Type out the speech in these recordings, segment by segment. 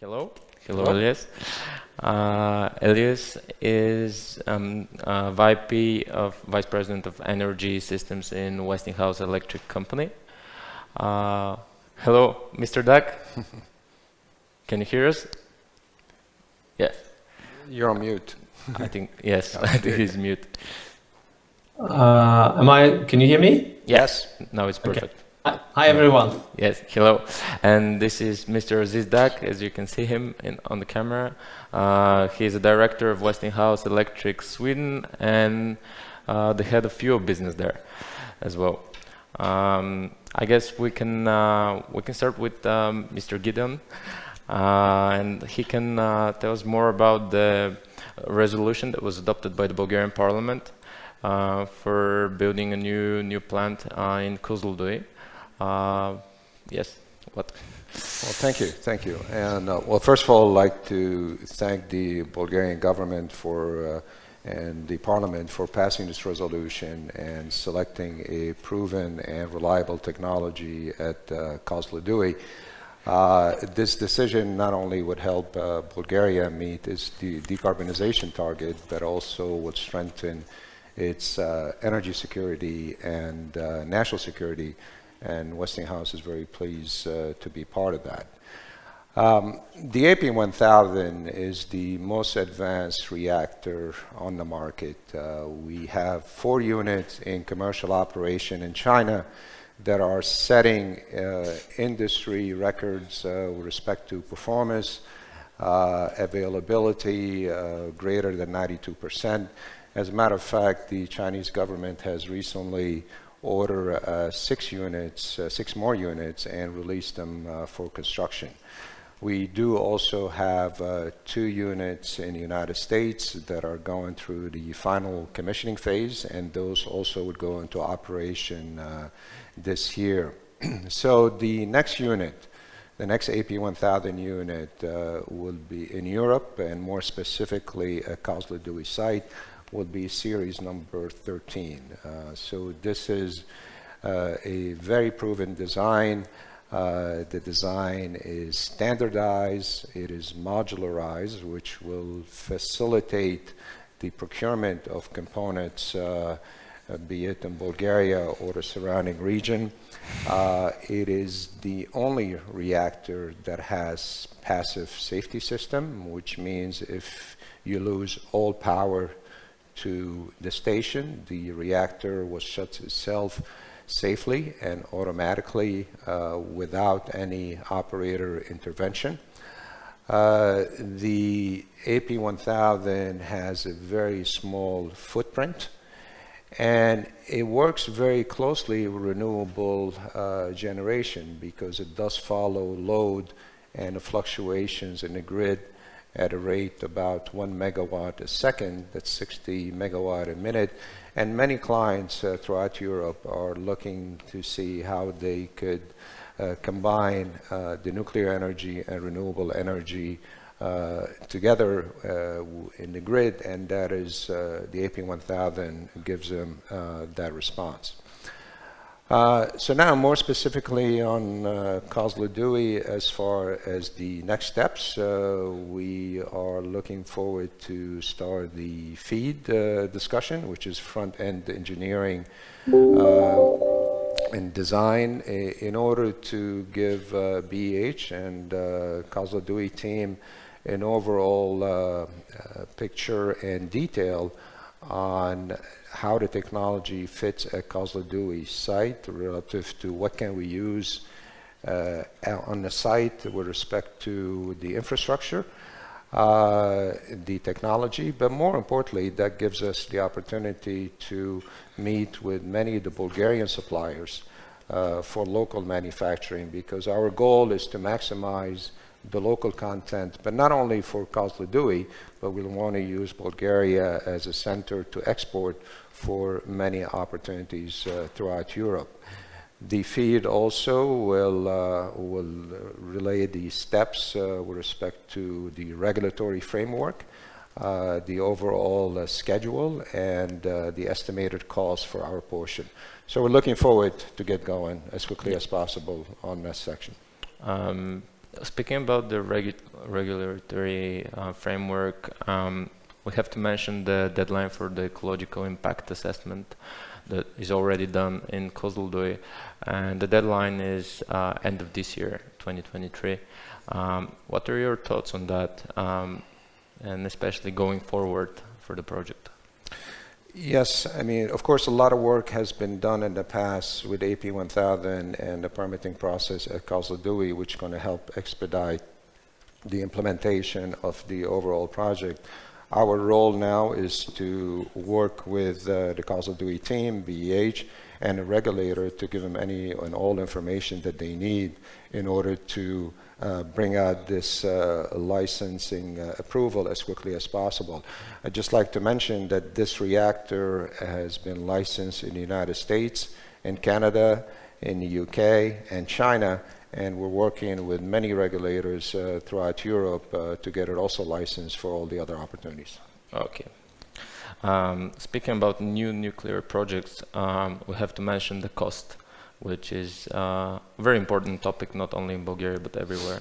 Hello. Hello, Elias. Elias is Vice President of Energy Systems in Westinghouse Electric Company. Hello, Mr. Dak. Can you hear us? Yes. You're on mute. I think, yes, I think he's mute. Can you hear me? Yes, now it's perfect. Okay. Hi everyone. Yes, hello. And this is Mr. Azis Dak, as you can see him on the camera. He's a director of Westinghouse Electric Sweden and the head of fuel business there as well. I guess we can start with Mr. Gedeon, and he can tell us more about the resolution that was adopted by the Bulgarian Parliament for building a new plant in Kozloduy. Yes, what? Well, thank you. And well, first of all, I'd like to thank the Bulgarian government and the parliament for passing this resolution and selecting a proven and reliable technology at Kozloduy. This decision not only would help Bulgaria meet its decarbonization target, but also would strengthen its energy security and national security. And Westinghouse is very pleased to be part of that. The AP1000 is the most advanced reactor on the market. We have 4 units in commercial operation in China that are setting industry records with respect to performance, availability greater than 92%. As a matter of fact, the Chinese government has recently ordered 6 more units and released them for construction. We do also have 2 units in the United States that are going through the final commissioning phase, and those also would go into operation this year. So the next unit, the next AP1000 unit will be in Europe, and more specifically at Kozloduy site, will be series number 13. So this is a very proven design. The design is standardized, it is modularized, which will facilitate the procurement of components, be it in Bulgaria or the surrounding region. It is the only reactor that has passive safety system, which means if you lose all power to the station, the reactor will shut itself safely and automatically without any operator intervention. The AP1000 has a very small footprint, and it works very closely with renewable generation because it does follow load and the fluctuations in the grid at a rate about 1 megawatt a second, that's 60 megawatt a minute. And many clients throughout Europe are looking to see how they could combine the nuclear energy and renewable energy together in the grid, and that is the AP1000 gives them that response. So now more specifically on Kozloduy, as far as the next steps, we are looking forward to start the FEED discussion, which is front-end engineering and design, in order to give BEH and Kozloduy team an overall picture and detail on how the technology fits at Kozloduy site relative to what can we use on the site with respect to the infrastructure, the technology, but more importantly, that gives us the opportunity to meet with many of the Bulgarian suppliers for local manufacturing, because our goal is to maximize the local content, but not only for Kozloduy, but we want to use Bulgaria as a center to export for many opportunities throughout Europe. The FEED also will relay the steps with respect to the regulatory framework, the overall schedule, and the estimated cost for our portion. So we're looking forward to get going as quickly as possible on that section. Speaking about the regulatory framework, we have to mention the deadline for the ecological impact assessment that is already done in Kozloduy, and the deadline is end of this year, 2023. What are your thoughts on that, and especially going forward for the project? Yes, I mean, of course, a lot of work has been done in the past with AP 1000 and the permitting process at Kozloduy, which is going to help expedite the implementation of the overall project. Our role now is to work with the Kozloduy team, VVER, and the regulator to give them any and all information that they need in order to bring out this licensing approval as quickly as possible. I'd just like to mention that this reactor has been licensed in the United States, in Canada, in the UK, and China, and we're working with many regulators throughout Europe to get it also licensed for all the other opportunities. Okay. Speaking about new nuclear projects, we have to mention the cost, which is a very important topic, not only in Bulgaria, but everywhere.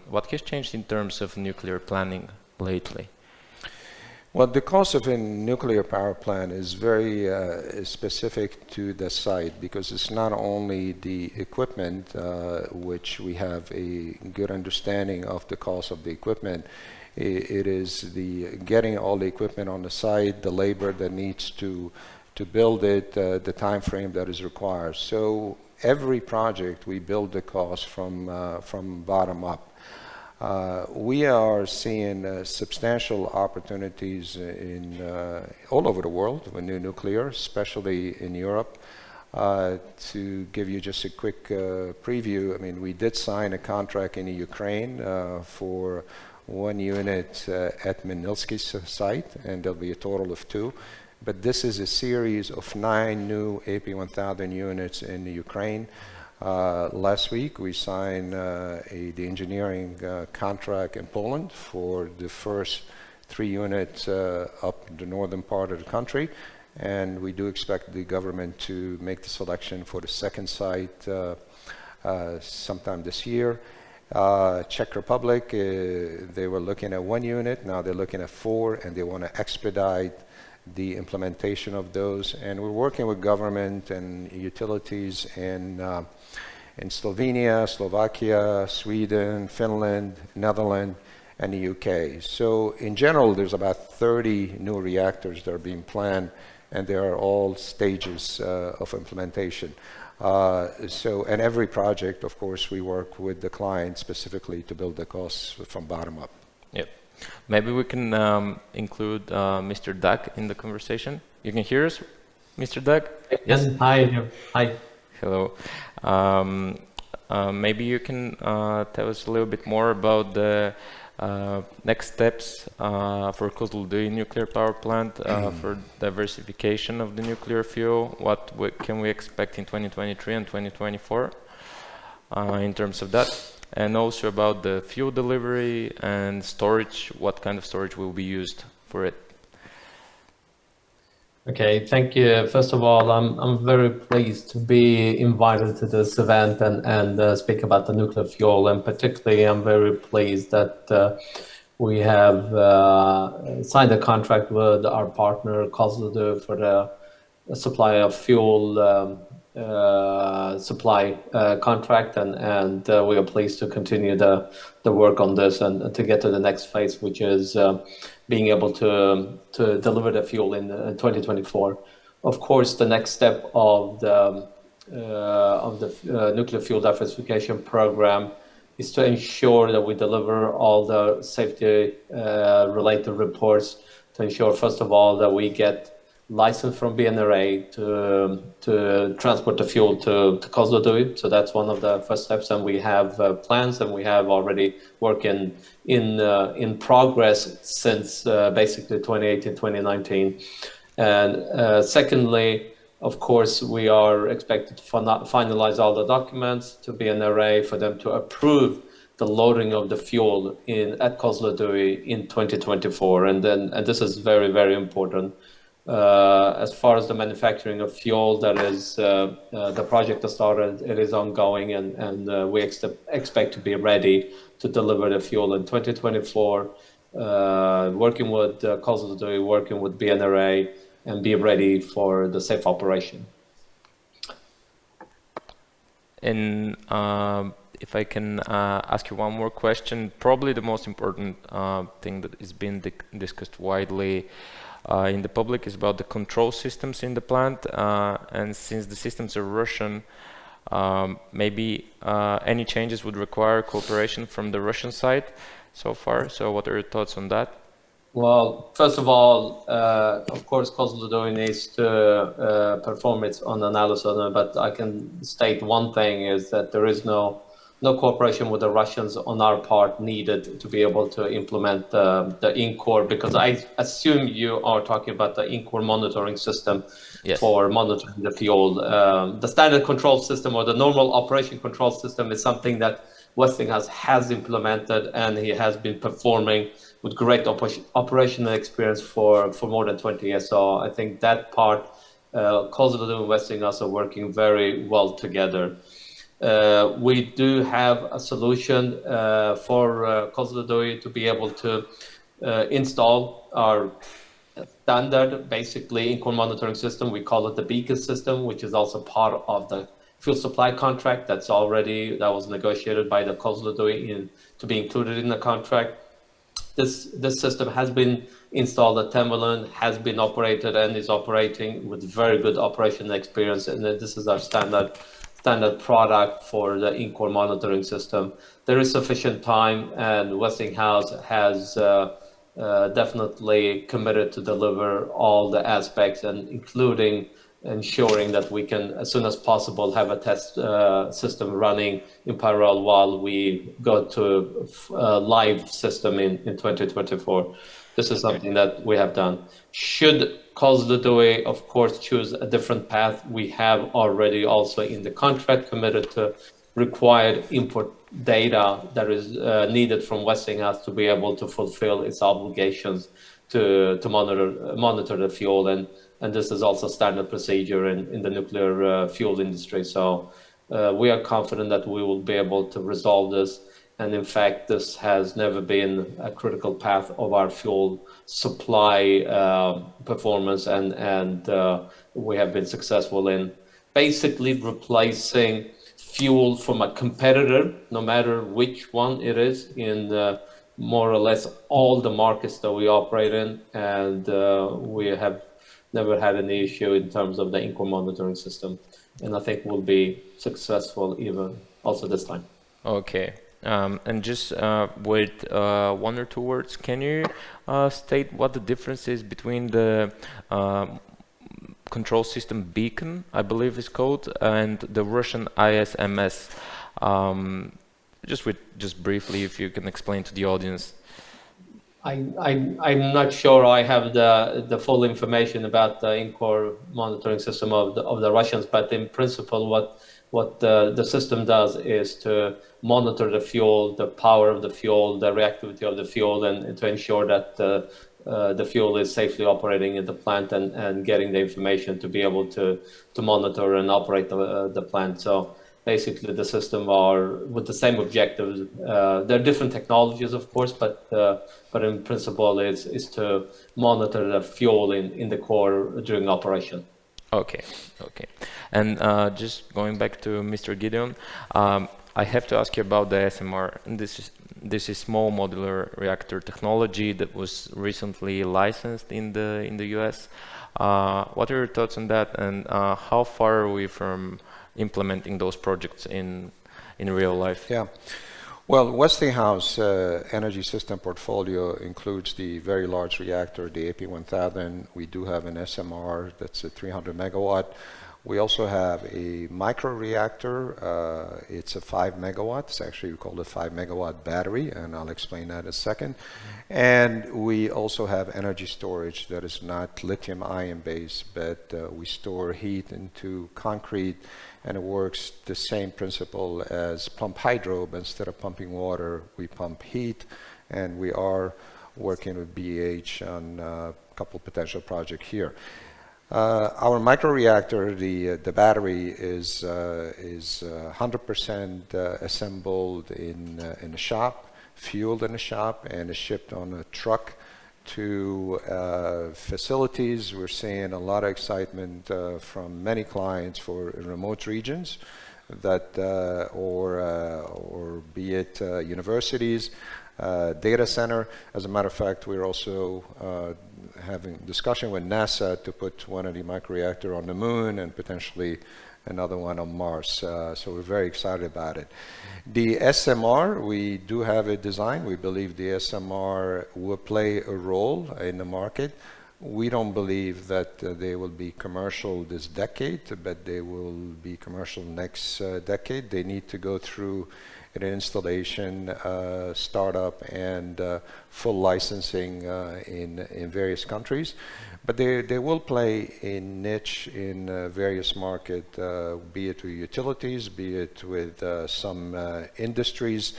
What has changed in terms of nuclear planning lately? Well, the cost of a nuclear power plant is very specific to the site, because it's not only the equipment, which we have a good understanding of the cost of the equipment. It is the getting all the equipment on the site, the labor that needs to build it, the time frame that is required. So every project we build the cost from bottom up. We are seeing substantial opportunities in all over the world with new nuclear, especially in Europe. To give you just a quick preview, I mean, we did sign a contract in the Ukraine for one unit at Menilsky's site, and there'll be a total of 2. But this is a series of 9 new AP 1000 units in the Ukraine. Last week we signed the engineering contract in Poland for the first 3 units up the northern part of the country, and we do expect the government to make the selection for the second site sometime this year. Czech Republic, they were looking at 1 unit, now they're looking at 4, and they want to expedite the implementation of those. And we're working with government and utilities in Slovenia, Slovakia, Sweden, Finland, Netherlands, and the UK. So in general, there's about 30 new reactors that are being planned, and they are all stages of implementation. And every project, of course, we work with the client specifically to build the costs from bottom up. Yep. Maybe we can include Mr. Dak in the conversation. You can hear us, Mr. Dak? Yes. Hi. Hi. Hello. Maybe you can tell us a little bit more about the next steps for Kozloduy nuclear power plant, for diversification of the nuclear fuel. What can we expect in 2023 and 2024 in terms of that? And also about the fuel delivery and storage, what kind of storage will be used for it? Okay, thank you. First of all, I'm very pleased to be invited to this event and speak about the nuclear fuel. And particularly, I'm very pleased that we have signed a contract with our partner Kozloduy for the supply of fuel supply contract, and we are pleased to continue the work on this and to get to the next phase, which is being able to deliver the fuel in 2024. Of course, the next step of the nuclear fuel diversification program is to ensure that we deliver all the safety related reports, to ensure, first of all, that we get license from BNRA to transport the fuel to Kozloduy. So that's one of the first steps, and we have plans, and we have already work in progress since basically 2018, 2019. And secondly, of course, we are expected to finalize all the documents to BNRA for them to approve the loading of the fuel at Kozloduy in 2024, and this is very, very important. As far as the manufacturing of fuel, that is the project has started. It is ongoing, and we expect to be ready to deliver the fuel in 2024. Working with Kozloduy, working with BNRA, and be ready for the safe operation. And if I can ask you one more question, probably the most important thing that is being discussed widely in the public is about the control systems in the plant. And since the systems are Russian, maybe any changes would require cooperation from the Russian side so far. So what are your thoughts on that? Well, first of all, of course, Kozloduy needs to perform its own analysis on it, but I can state one thing is that there is no cooperation with the Russians on our part needed to be able to implement the in-core, because I assume you are talking about the in-core monitoring system. Yes. For monitoring the fuel. The standard control system or the normal operation control system is something that Westinghouse has implemented, and he has been performing with great operational experience for more than 20 years. So I think that part, Kozloduy and Westinghouse are working very well together. We do have a solution for Kozloduy to be able to install our standard, basically, in-core monitoring system. We call it the Beacon system, which is also part of the fuel supply contract that was negotiated by the Kozloduy to be included in the contract. This system has been installed at Temberland, has been operated and is operating with very good operational experience, and this is our standard product for the in-core monitoring system. There is sufficient time, and Westinghouse has definitely committed to deliver all the aspects, and including ensuring that we can, as soon as possible, have a test system running in parallel while we go to a live system in 2024. This is something that we have done. Should Kozloduy, of course, choose a different path, we have already also in the contract committed to required import data that is needed from Westinghouse to be able to fulfill its obligations to monitor the fuel, and this is also standard procedure in the nuclear fuel industry. So we are confident that we will be able to resolve this, and in fact this has never been a critical path of our fuel supply performance, and we have been successful in basically replacing fuel from a competitor, no matter which one it is, in more or less all the markets that we operate in, and we have never had any issue in terms of the in-core monitoring system, and I think we'll be successful even also this time. Okay, and just with one or two words, can you state what the difference is between the control system Beacon, I believe is called, and the Russian ISMS? Just briefly, if you can explain to the audience. I'm not sure I have the full information about the in-core monitoring system of the Russians, but in principle, what the system does is to monitor the fuel, the power of the fuel, the reactivity of the fuel, and to ensure that the fuel is safely operating in the plant and getting the information to be able to monitor and operate the plant. So basically, the system are with the same objectives. There are different technologies, of course, but in principle, is to monitor the fuel in the core during operation. Okay. And just going back to Mr. Gedeon, I have to ask you about the SMR. And this is small modular reactor technology that was recently licensed in the US. What are your thoughts on that, and how far are we from implementing those projects in real life? Yeah. Well, Westinghouse energy system portfolio includes the very large reactor, the AP1000. We do have an SMR that's a 300 megawatt. We also have a micro reactor. It's a 5 megawatt. It's actually called a 5 megawatt battery, and I'll explain that in a second. And we also have energy storage that is not lithium ion based, but we store heat into concrete, and it works the same principle as pump hydro, but instead of pumping water, we pump heat, and we are working with BEH on a couple potential projects here. Our microreactor, the battery is 100% assembled in a shop, fueled in a shop, and is shipped on a truck to facilities. We're seeing a lot of excitement from many clients for remote regions, that or be it universities, data center. As a matter of fact, we're also having discussion with NASA to put one of the microreactor on the moon and potentially another one on Mars. So we're very excited about it. The SMR, we do have a design. We believe the SMR will play a role in the market. We don't believe that they will be commercial this decade, but they will be commercial next decade. They need to go through an installation, startup, and full licensing in various countries. But they will play a niche in various markets, be it with utilities, be it with some industries.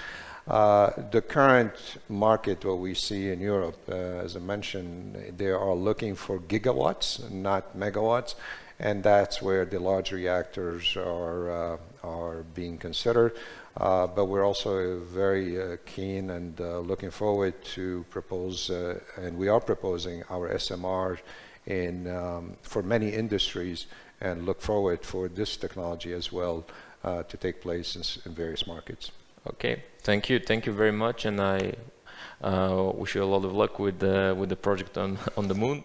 The current market, what we see in Europe, as I mentioned, they are looking for gigawatts, not megawatts, and that's where the large reactors are being considered. But we're also very keen and looking forward to propose, and we are proposing our SMR for many industries, and look forward for this technology as well to take place in various markets. Okay, thank you very much, and I wish you a lot of luck with the project on the moon.